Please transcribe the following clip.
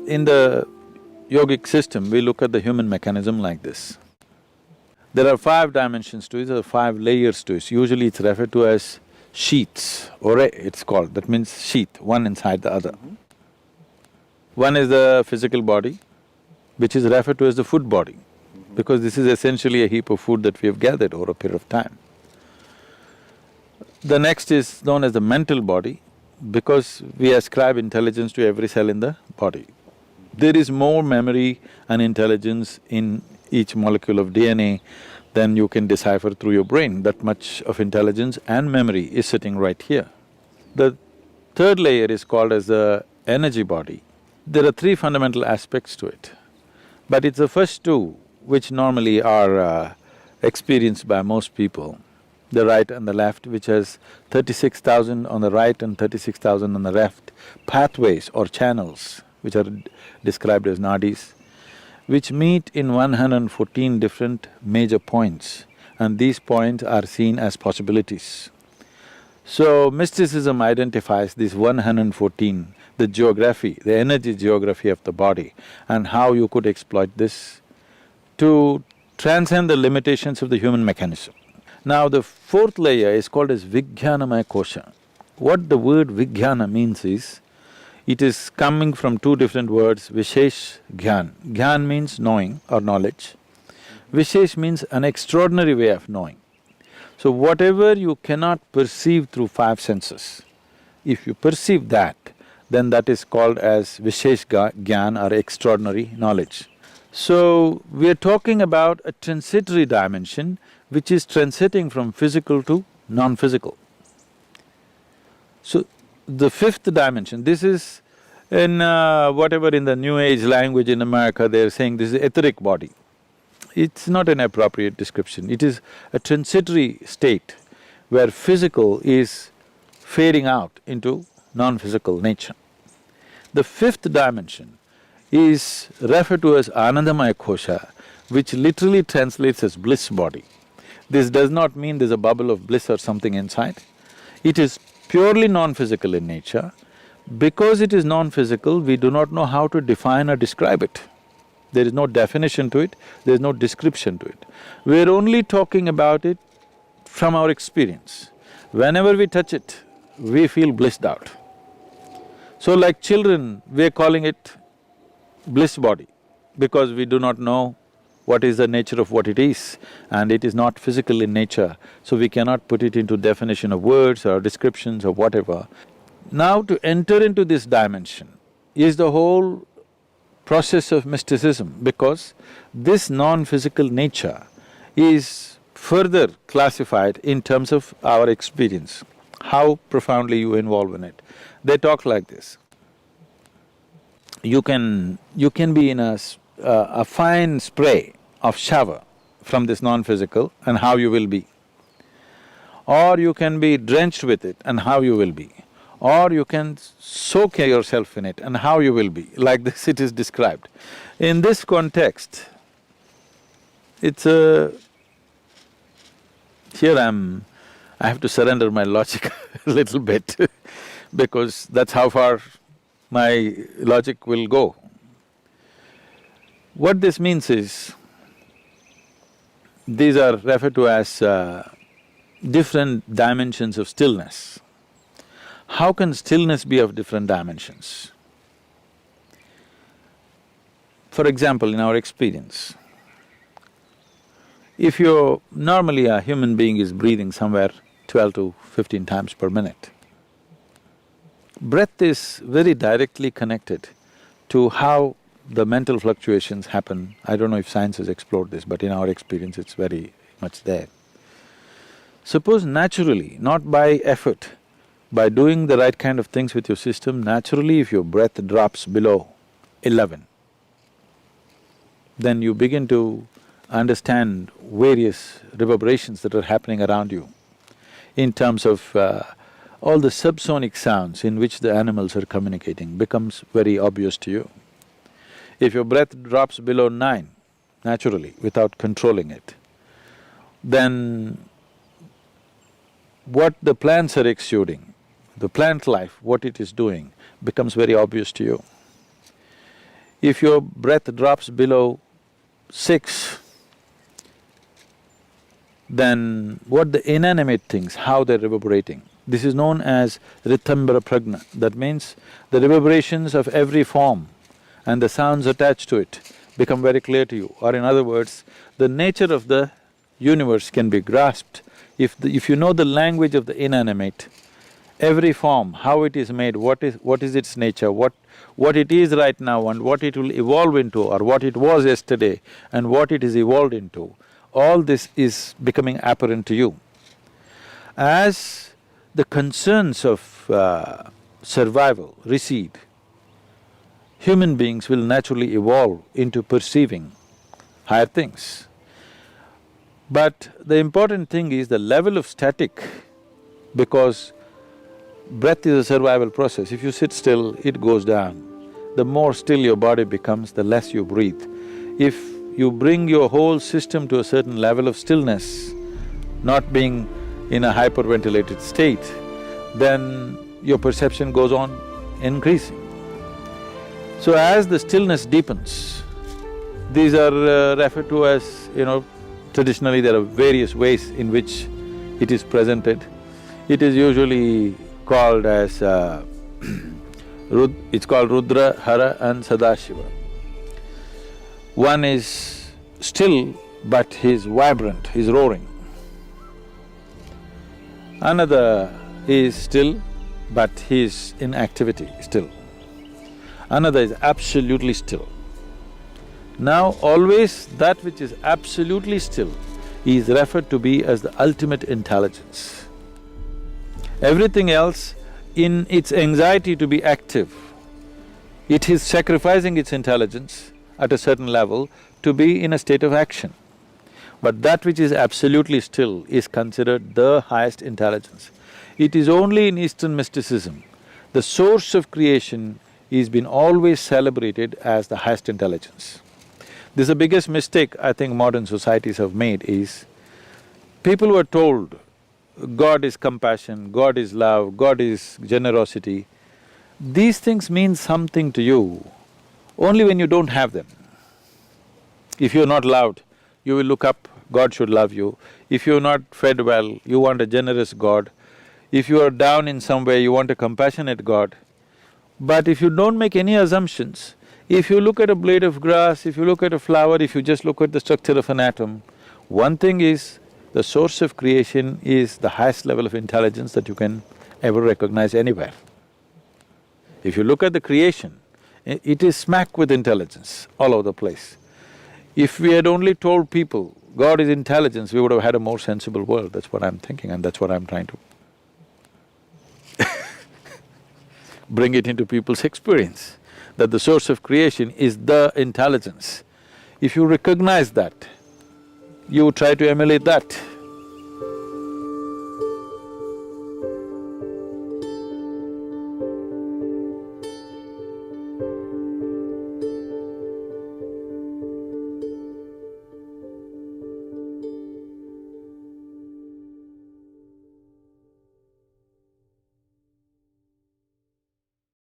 In the yogic system, we look at the human mechanism like this. There are 5 dimensions to it, there are 5 layers to it. Usually it's referred to as sheaths, ore it's called, that means sheath, one inside the other. One is the physical body, which is referred to as the food body, because this is essentially a heap of food that we have gathered over a period of time. The next is known as the mental body, because we ascribe intelligence to every cell in the body. There is more memory and intelligence in each molecule of DNA than you can decipher through your brain. That much of intelligence and memory is sitting right here. The third layer is called as the energy body. There are 3 fundamental aspects to it, but it's the first 2 which normally are experienced by most people, the right and the left, which has 36,000 on the right and 36,000 on the left, pathways or channels, which are described as nadis, which meet in 114 different major points, and these points are seen as possibilities. So, mysticism identifies these 114, the geography, the energy geography of the body, and how you could exploit this to transcend the limitations of the human mechanism. Now, the 4th layer is called as Vijnanamaya Kosha. What the word Vijnana means is, it is coming from 2 different words, Vishesh, Gyan. Gyan means knowing or knowledge. Vishesh means an extraordinary way of knowing. So whatever you cannot perceive through 5 senses, if you perceive that, then that is called as Vishesh Gyan or extraordinary knowledge. So, we are talking about a transitory dimension which is transiting from physical to non-physical. So, the 5th dimension, this is in whatever in the New Age language in America, they're saying this is etheric body. It's not an appropriate description, it is a transitory state where physical is fading out into non-physical nature. The 5th dimension is referred to as Anandamaya Kosha, which literally translates as bliss body. This does not mean there's a bubble of bliss or something inside. It is purely non-physical in nature. Because it is non-physical, we do not know how to define or describe it. There is no definition to it, there is no description to it. We're only talking about it from our experience. Whenever we touch it, we feel blissed out. So like children, we're calling it bliss body, because we do not know what is the nature of what it is, and it is not physical in nature, so we cannot put it into definition of words or descriptions or whatever. Now to enter into this dimension is the whole process of mysticism, because this non-physical nature is further classified in terms of our experience, how profoundly you involve in it. They talk like this. You can be in a fine spray of shower from this non-physical and how you will be. Or you can be drenched with it and how you will be. Or you can soak yourself in it and how you will be, like this it is described. In this context, it's a… here I have to surrender my logic a little bit because that's how far my logic will go. What this means is, these are referred to as different dimensions of stillness. How can stillness be of different dimensions? For example, in our experience, if you're… normally a human being is breathing somewhere 12 to 15 times per minute. Breath is very directly connected to how the mental fluctuations happen. I don't know if science has explored this, but in our experience it's very much there. Suppose naturally, not by effort, by doing the right kind of things with your system, naturally if your breath drops below 11, then you begin to understand various reverberations that are happening around you in terms of all the subsonic sounds in which the animals are communicating becomes very obvious to you. If your breath drops below 9, naturally, without controlling it, then what the plants are exuding, the plant life, what it is doing, becomes very obvious to you. If your breath drops below 6, then what the inanimate things, how they're reverberating. This is known as Ritambara Prajna. That means the reverberations of every form and the sounds attached to it become very clear to you. Or in other words, the nature of the universe can be grasped. If you know the language of the inanimate, every form, how it is made, what is its nature, what it is right now and what it will evolve into, or what it was yesterday and what it is evolved into, all this is becoming apparent to you. As the concerns of survival recede, human beings will naturally evolve into perceiving higher things. But the important thing is the level of static, because breath is a survival process. If you sit still, it goes down. The more still your body becomes, the less you breathe. If you bring your whole system to a certain level of stillness, not being in a hyperventilated state, then your perception goes on increasing. So as the stillness deepens, these are referred to as, traditionally there are various ways in which it is presented. It is usually called as it's called Rudra, Hara and Sadashiva. One is still, but he's vibrant, he's roaring. Another is still, but he's in activity still. Another is absolutely still. Now always that which is absolutely still is referred to be as the ultimate intelligence. Everything else, in its anxiety to be active, it is sacrificing its intelligence at a certain level to be in a state of action. But that which is absolutely still is considered the highest intelligence. It is only in Eastern mysticism, the source of creation is been always celebrated as the highest intelligence. This is the biggest mistake I think modern societies have made is, people were told, God is compassion, God is love, God is generosity. These things mean something to you only when you don't have them. If you're not loved, you will look up, God should love you. If you're not fed well, you want a generous God. If you are down in some way, you want a compassionate God. But if you don't make any assumptions, if you look at a blade of grass, if you look at a flower, if you just look at the structure of an atom, one thing is, the source of creation is the highest level of intelligence that you can ever recognize anywhere. If you look at the creation, it is smack with intelligence all over the place. If we had only told people God is intelligence, we would have had a more sensible world. That's what I'm thinking and that's what I'm trying to bring it into people's experience, that the source of creation is the intelligence. If you recognize that, you try to emulate that.